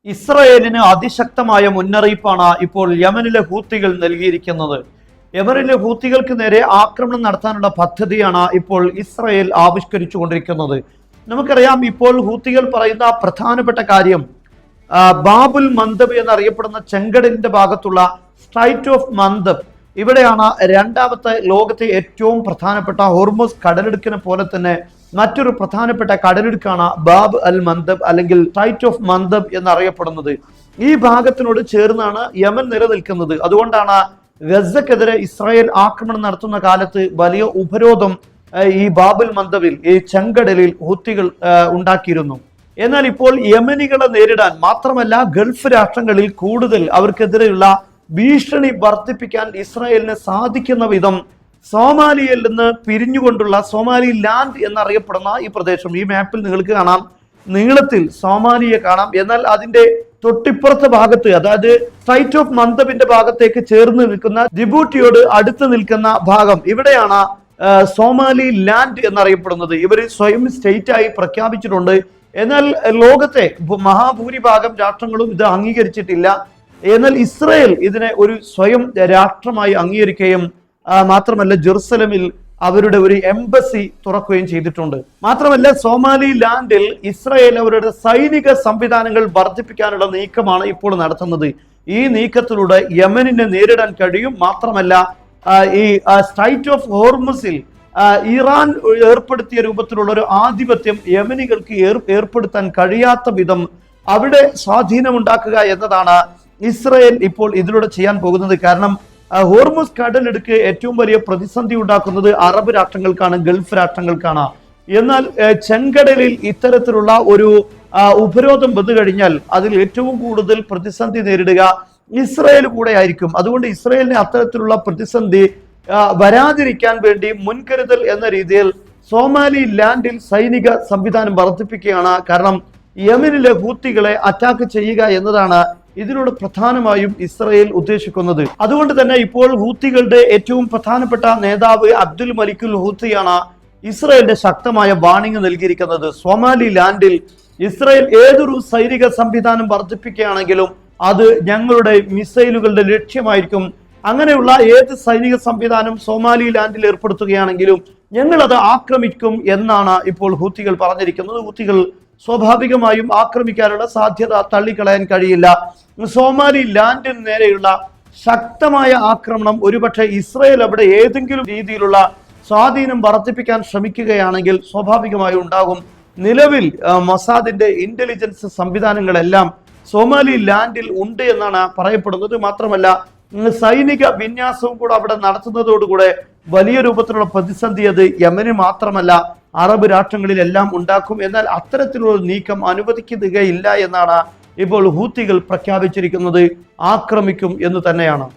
ഇസ്രയേലിന് അതിശക്തമായ മുന്നറിയിപ്പാണ് ഇപ്പോൾ യമനിലെ ഹൂത്തികൾ നൽകിയിരിക്കുന്നത്. യമനിലെ ഹൂത്തികൾക്ക് നേരെ ആക്രമണം നടത്താനുള്ള പദ്ധതിയാണ് ഇപ്പോൾ ഇസ്രയേൽ ആവിഷ്കരിച്ചുകൊണ്ടിരിക്കുന്നത്. നമുക്കറിയാം, ഇപ്പോൾ ഹൂത്തികൾ പറയുന്ന പ്രധാനപ്പെട്ട കാര്യം ബാബുൽ മന്ദബ് എന്നറിയപ്പെടുന്ന ചെങ്കടലിന്റെ ഭാഗത്തുള്ള സ്ട്രൈറ്റ് ഓഫ് മന്ദബ്, ഇവിടെയാണ് രണ്ടാമത്തെ ലോകത്തെ ഏറ്റവും പ്രധാനപ്പെട്ട ഹോർമുസ് കടലിടുക്കിനെ പോലെ തന്നെ മറ്റൊരു പ്രധാനപ്പെട്ട കടലിടുക്കാണ് ബാബ് അൽ മന്ദബ് അല്ലെങ്കിൽ സ്ട്രൈറ്റ് ഓഫ് മന്ദബ് എന്നറിയപ്പെടുന്നത്. ഈ ഭാഗത്തിനോട് ചേർന്നാണ് യമൻ നിലനിൽക്കുന്നത്. അതുകൊണ്ടാണ് ഗസക്കെതിരെ ഇസ്രായേൽ ആക്രമണം നടത്തുന്ന കാലത്ത് വലിയ ഉപരോധം ഈ ബാബുൽ മന്ദബിൽ, ഈ ചെങ്കടലിൽ ഹൂത്തികൾ ഉണ്ടാക്കിയിരുന്നു. എന്നാൽ ഇപ്പോൾ യമനികളെ നേരിടാൻ മാത്രമല്ല, ഗൾഫ് രാഷ്ട്രങ്ങളിൽ കൂടുതൽ അവർക്കെതിരെയുള്ള ഭീഷണി വർദ്ധിപ്പിക്കാൻ ഇസ്രായേലിന് സാധിക്കുന്ന വിധം സോമാലിയയിൽ നിന്ന് പിരിഞ്ഞുകൊണ്ടുള്ള സോമാലി ലാൻഡ് എന്നറിയപ്പെടുന്ന ഈ പ്രദേശം, ഈ മാപ്പിൽ നിങ്ങൾക്ക് കാണാം, നീളത്തിൽ സോമാലിയ കാണാം. എന്നാൽ അതിന്റെ തൊട്ടിപ്പുറത്തെ ഭാഗത്ത്, അതായത് സ്ട്രൈറ്റ് ഓഫ് മന്ദബിന്റെ ഭാഗത്തേക്ക് ചേർന്ന് നിൽക്കുന്ന ജിബൂട്ടിയോട് അടുത്ത് നിൽക്കുന്ന ഭാഗം, ഇവിടെയാണ് സോമാലി ലാൻഡ് എന്നറിയപ്പെടുന്നത്. ഇവർ സ്വയം സ്റ്റേറ്റ് ആയി പ്രഖ്യാപിച്ചിട്ടുണ്ട്. എന്നാൽ ലോകത്തെ മഹാഭൂരിഭാഗം രാഷ്ട്രങ്ങളും ഇത് അംഗീകരിച്ചിട്ടില്ല. എന്നാൽ ഇസ്രായേൽ ഇതിനെ ഒരു സ്വയം രാഷ്ട്രമായി അംഗീകരിക്കുകയും മാത്രമല്ല ജെറുസലമിൽ അവരുടെ ഒരു എംബസി തുറക്കുകയും ചെയ്തിട്ടുണ്ട്. മാത്രമല്ല, സോമാലി ലാൻഡിൽ ഇസ്രായേൽ അവരുടെ സൈനിക സംവിധാനങ്ങൾ വർദ്ധിപ്പിക്കാനുള്ള നീക്കമാണ് ഇപ്പോൾ നടത്തുന്നത്. ഈ നീക്കത്തിലൂടെ യമനിനെ നേരിടാൻ കഴിയും. മാത്രമല്ല, ഈ സ്ട്രൈറ്റ് ഓഫ് ഹോർമുസിൽ ഇറാൻ ഏർപ്പെടുത്തിയ രൂപത്തിലുള്ള ഒരു ആധിപത്യം യമനികൾക്ക് ഏർപ്പെടുത്താൻ കഴിയാത്ത വിധം അവിടെ സ്വാധീനമുണ്ടാക്കുക എന്നതാണ് ഇസ്രായേൽ ഇപ്പോൾ ഇതിലൂടെ ചെയ്യാൻ പോകുന്നത്. കാരണം ഹോർമുസ് കടലിടുക്ക് ഏറ്റവും വലിയ പ്രതിസന്ധി ഉണ്ടാക്കുന്നത് അറബ് രാഷ്ട്രങ്ങൾക്കാണ്, ഗൾഫ് രാഷ്ട്രങ്ങൾക്കാണ്. എന്നാൽ ചെങ്കടലിൽ ഇത്തരത്തിലുള്ള ഒരു ഉപരോധം വന്നു കഴിഞ്ഞാൽ അതിൽ ഏറ്റവും കൂടുതൽ പ്രതിസന്ധി നേരിടുക ഇസ്രായേൽ കൂടെ ആയിരിക്കും. അതുകൊണ്ട് ഇസ്രായേലിനെ അത്തരത്തിലുള്ള പ്രതിസന്ധി വരാതിരിക്കാൻ വേണ്ടി മുൻകരുതൽ എന്ന രീതിയിൽ സോമാലി ലാൻഡിൽ സൈനിക സംവിധാനം വർദ്ധിപ്പിക്കുകയാണ്. കാരണം യമനിലെ ഹൂത്തികളെ അറ്റാക്ക് ചെയ്യുക എന്നതാണ് ഇതിലൂടെ പ്രധാനമായും ഇസ്രായേൽ ഉദ്ദേശിക്കുന്നത്. അതുകൊണ്ട് തന്നെ ഇപ്പോൾ ഹൂത്തികളുടെ ഏറ്റവും പ്രധാനപ്പെട്ട നേതാവ് അബ്ദുൽ മലിക്കുൽ ഹൂത്തിയാണ് ഇസ്രായേലിന്റെ ശക്തമായ വാണിംഗ് നൽകിയിരിക്കുന്നത്. സോമാലി ലാൻഡിൽ ഇസ്രായേൽ ഏതൊരു സൈനിക സംവിധാനം വർദ്ധിപ്പിക്കുകയാണെങ്കിലും അത് ഞങ്ങളുടെ മിസൈലുകളുടെ ലക്ഷ്യമായിരിക്കും. അങ്ങനെയുള്ള ഏത് സൈനിക സംവിധാനം സോമാലി ലാൻഡിൽ ഏർപ്പെടുത്തുകയാണെങ്കിലും ഞങ്ങൾ അത് ആക്രമിക്കും എന്നാണ് ഇപ്പോൾ ഹൂത്തികൾ പറഞ്ഞിരിക്കുന്നത്. ഹൂത്തികൾ സ്വാഭാവികമായും ആക്രമിക്കാനുള്ള സാധ്യത തള്ളിക്കളയാൻ കഴിയില്ല. സോമാലി ലാൻഡിന് നേരെയുള്ള ശക്തമായ ആക്രമണം ഒരുപക്ഷെ ഇസ്രായേൽ അവിടെ ഏതെങ്കിലും രീതിയിലുള്ള സ്വാധീനം വർദ്ധിപ്പിക്കാൻ ശ്രമിക്കുകയാണെങ്കിൽ സ്വാഭാവികമായും ഉണ്ടാകും. നിലവിൽ മൊസാദിന്റെ ഇന്റലിജൻസ് സംവിധാനങ്ങളെല്ലാം സോമാലി ലാൻഡിൽ ഉണ്ട് എന്നാണ് പറയപ്പെടുന്നത്. മാത്രമല്ല, സൈനിക വിന്യാസവും കൂടെ അവിടെ നടത്തുന്നതോടുകൂടെ വലിയ രൂപത്തിലുള്ള പ്രതിസന്ധി അത് യമന് മാത്രമല്ല അറബ് രാഷ്ട്രങ്ങളിലെല്ലാം ഉണ്ടാക്കും. എന്നാൽ അത്തരത്തിലുള്ള നീക്കം അനുവദിക്കുകയില്ല എന്നാണ് ഇപ്പോൾ ഹൂത്തികൾ പ്രഖ്യാപിച്ചിരിക്കുന്നത്. ആക്രമിക്കും എന്ന് തന്നെയാണ്.